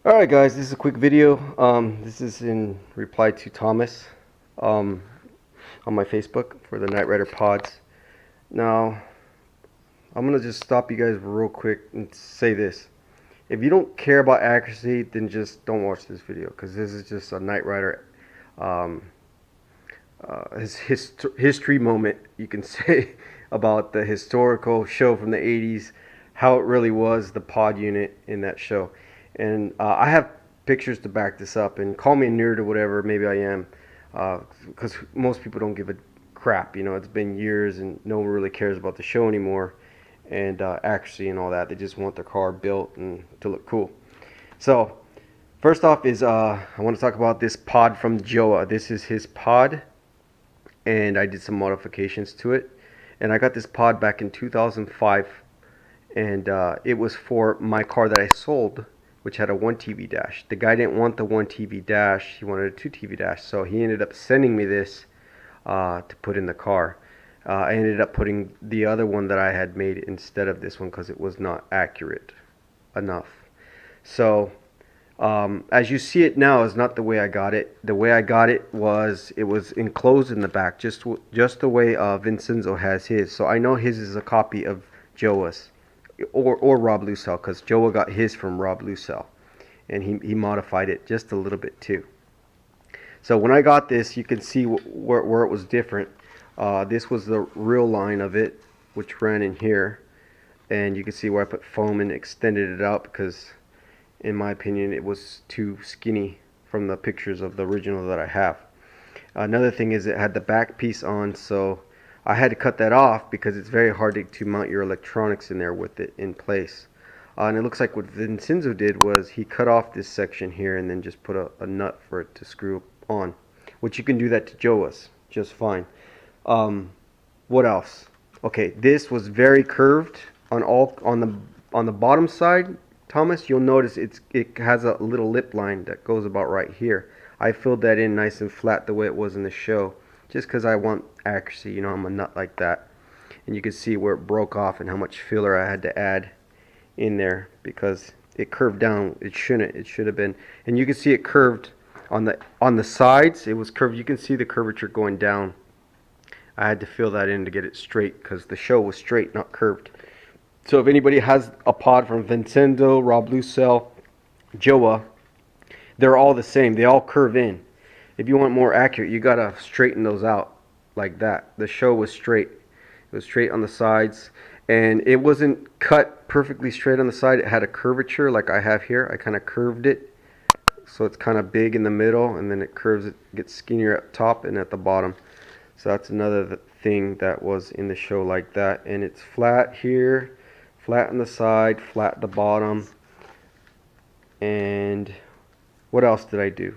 Alright guys, this is a quick video. This is in reply to Thomas um, on my Facebook for the Knight Rider pods. Now, I'm going to just stop you guys real quick and say this. If you don't care about accuracy, then just don't watch this video, because this is just a Knight Rider um, history moment, you can say, about the historical show from the 80s, how it really was, the pod unit in that show. And I have pictures to back this up, and call me a nerd or whatever, maybe I am, because most people don't give a crap. You know, it's been years and no one really cares about the show anymore, and accuracy and all that. They just want their car built and to look cool. So first off is I want to talk about this pod from Joa. This is his pod, and I did some modifications to it. And I got this pod back in 2005, and it was for my car that I sold, which had a 1 TV dash. The guy didn't want the 1 TV dash, he wanted a 2 TV dash, so he ended up sending me this to put in the car. I ended up putting the other one that I had made instead of this one because it was not accurate enough. So as you see it now is not the way I got it. The way I got it was enclosed in the back, just the way Vincenzo has his. So I know his is a copy of Joa's, or Rob Lucelle, because Joa got his from Rob Lucelle, and he modified it just a little bit too. So when I got this, you can see where it was different. This was the real line of it, which ran in here, and you can see where I put foam and extended it out because, in my opinion, it was too skinny from the pictures of the original that I have. Another thing is it had the back piece on, so I had to cut that off because it's very hard to mount your electronics in there with it in place. And it looks like what Vincenzo did was he cut off this section here and then just put a nut for it to screw on, which you can do that to Joa's just fine. What else? Okay, this was very curved on the bottom side. Thomas, you'll notice it has a little lip line that goes about right here. I filled that in nice and flat the way it was in the show, just because I want accuracy. You know, I'm a nut like that. And you can see where it broke off and how much filler I had to add in there because it curved down. It shouldn't. It should have been. And you can see it curved on the sides. It was curved. You can see the curvature going down. I had to fill that in to get it straight because the show was straight, not curved. So if anybody has a pod from Vincenzo, Rob Lucelle, Joa, they're all the same. They all curve in. If you want more accurate, you gotta straighten those out like that. The show was straight. It was straight on the sides, and it wasn't cut perfectly straight on the side. It had a curvature like I have here. I kind of curved it, so it's kind of big in the middle, and then it curves. It gets skinnier at the top and at the bottom. So that's another thing that was in the show like that. And it's flat here, flat on the side, flat at the bottom. And what else did I do?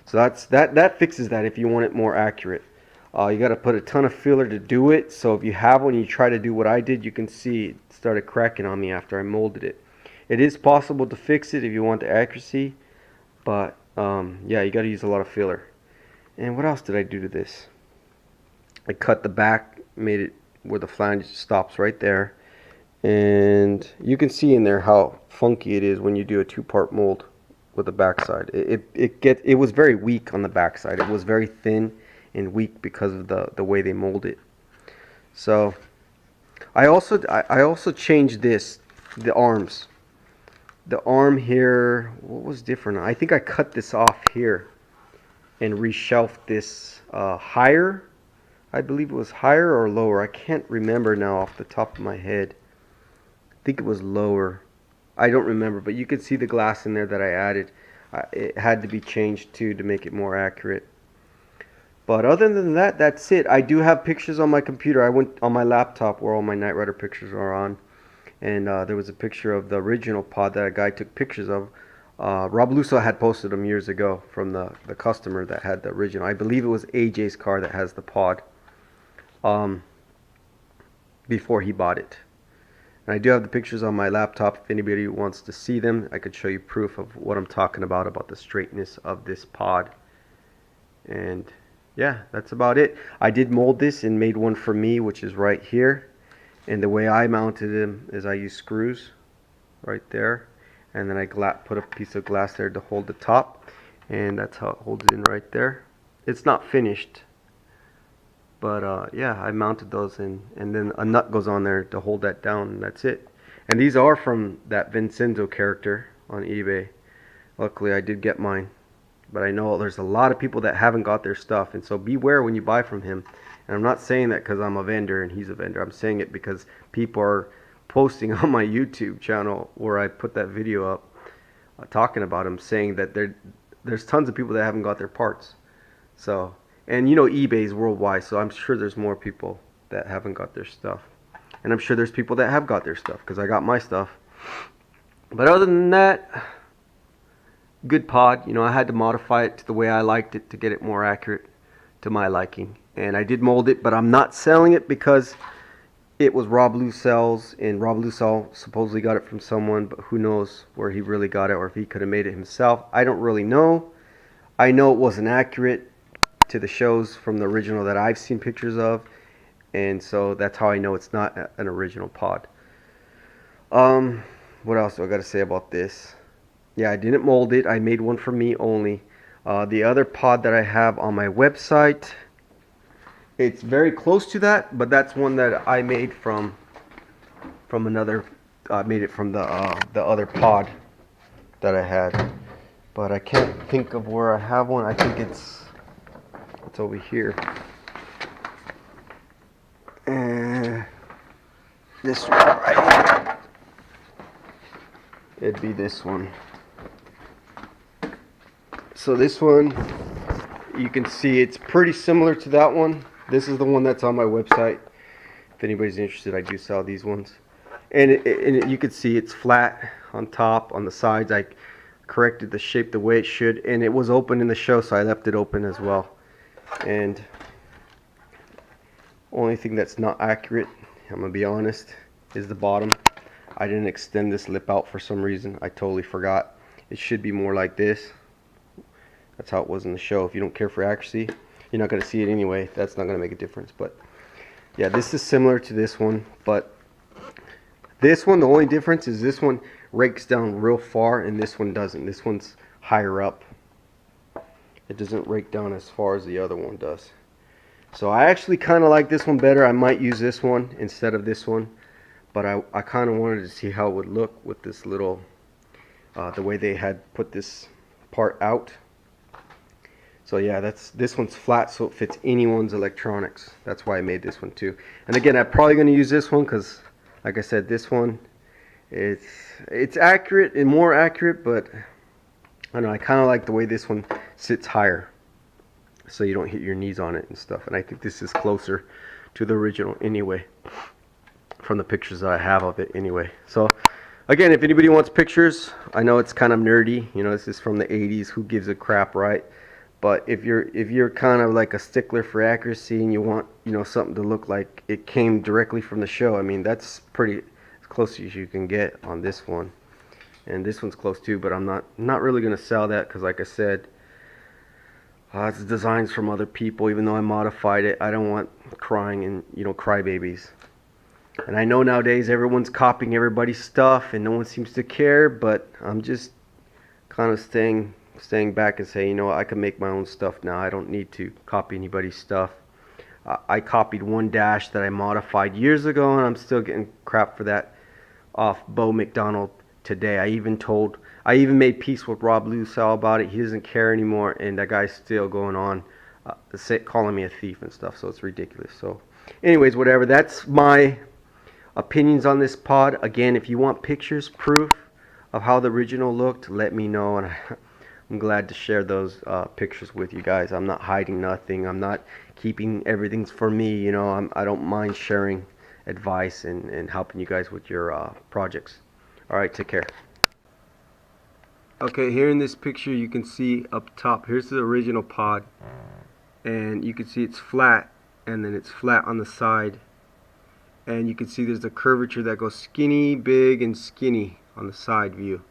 So that fixes that if you want it more accurate. You got to put a ton of filler to do it. So if you have one, you try to do what I did, you can see it started cracking on me after I molded it. It is possible to fix it if you want the accuracy, but yeah, you got to use a lot of filler. And what else did I do to this? I cut the back, made it where the flange stops right there, and you can see in there how funky it is when you do a two-part mold with the backside. It was very weak on the backside. It was very thin and weak because of the way they mold it. So I also changed the arms. The arm here, what was different? I think I cut this off here and reshelved this higher. I believe it was higher or lower. I can't remember now off the top of my head. I think it was lower. I don't remember, but you can see the glass in there that I added. It had to be changed too to make it more accurate. But other than that, that's it. I do have pictures on my computer. I went on my laptop where all my Knight Rider pictures are on. And there was a picture of the original pod that a guy took pictures of. Rob Lucelle had posted them years ago from the customer that had the original. I believe it was AJ's car that has the pod. Before he bought it. And I do have the pictures on my laptop. If anybody wants to see them, I could show you proof of what I'm talking about the straightness of this pod. And yeah, that's about it. I did mold this and made one for me, which is right here. And the way I mounted them is I used screws right there. and then I put a piece of glass there to hold the top, and that's how it holds it in right there. It's not finished, but yeah, I mounted those in, and then a nut goes on there to hold that down, and that's it. And these are from that Vincenzo character on eBay. Luckily I did get mine, but I know there's a lot of people that haven't got their stuff, and so beware when you buy from him. And I'm not saying that because I'm a vendor and he's a vendor. I'm saying it because people are posting on my YouTube channel where I put that video up talking about him, saying that there's tons of people that haven't got their parts. So, and you know, eBay's worldwide, so I'm sure there's more people that haven't got their stuff. And I'm sure there's people that have got their stuff because I got my stuff. But other than that, good pod. You know, I had to modify it to the way I liked it to get it more accurate to my liking. And I did mold it, but I'm not selling it because it was Rob Lucell's, and Rob Lucell supposedly got it from someone, but who knows where he really got it or if he could have made it himself. I don't really know. I know it wasn't accurate to the shows from the original that I've seen pictures of, and so that's how I know it's not an original pod. What else do I got to say about this? Yeah, I didn't mold it. I made one for me only. The other pod that I have on my website, it's very close to that, but that's one that I made from another. I made it from the other pod that I had, but I can't think of where I have one. I think it's over here. And this one right here. It'd be this one. So this one, you can see it's pretty similar to that one. This is the one that's on my website. If anybody's interested, I do sell these ones. And you can see it's flat on top, on the sides. I corrected the shape the way it should, and it was open in the show, so I left it open as well. And only thing that's not accurate, I'm gonna be honest, is the bottom. I didn't extend this lip out for some reason. I totally forgot. It should be more like this. That's how it was in the show. If you don't care for accuracy, you're not going to see it anyway. That's not going to make a difference. But yeah, this is similar to this one, but this one, the only difference is this one rakes down real far and this one doesn't. This one's higher up. It doesn't rake down as far as the other one does. So I actually kind of like this one better. I might use this one instead of this one, but I kind of wanted to see how it would look with this little, the way they had put this part out. So yeah, this one's flat, so it fits anyone's electronics. That's why I made this one too. And again, I'm probably going to use this one because, like I said, this one, it's accurate and more accurate, but I don't know, I kind of like the way this one sits higher, so you don't hit your knees on it and stuff. And I think this is closer to the original anyway, from the pictures that I have of it anyway. So again, if anybody wants pictures, I know it's kind of nerdy. You know, this is from the 80s. Who gives a crap, right? But if you're kind of like a stickler for accuracy and you want, you know, something to look like it came directly from the show, I mean, that's pretty as close as you can get on this one. And this one's close too, but I'm not really going to sell that because, like I said, it's designs from other people. Even though I modified it, I don't want crying and, you know, crybabies. And I know nowadays everyone's copying everybody's stuff and no one seems to care, but I'm just kind of staying back and saying, you know, I can make my own stuff now. I don't need to copy anybody's stuff. I copied one dash that I modified years ago, and I'm still getting crap for that off Bo McDonald today. I even made peace with Rob Lucell about it. He doesn't care anymore, and that guy's still going on calling me a thief and stuff, so it's ridiculous. So anyways, whatever. That's my opinions on this pod. Again, if you want pictures, proof of how the original looked, let me know, and I'm glad to share those pictures with you guys. I'm not hiding nothing. I'm not keeping everything's for me. You know, I don't mind sharing advice and helping you guys with your projects. All right, take care. Okay, here in this picture you can see up top, here's the original pod, and you can see it's flat, and then it's flat on the side, and you can see there's a curvature that goes skinny, big, and skinny on the side view.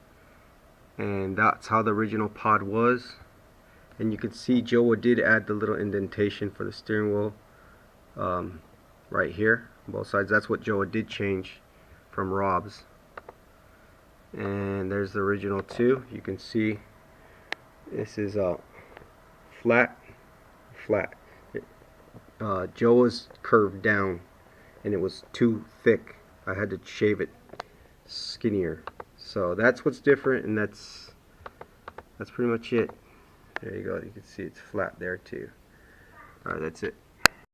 And that's how the original pod was. And you can see Joa did add the little indentation for the steering wheel right here on both sides. That's what Joa did change from Rob's. And there's the original too. You can see this is flat. Joe was curved down and it was too thick. I had to shave it skinnier. So that's what's different, and that's pretty much it. There you go. You can see it's flat there too. Alright, that's it.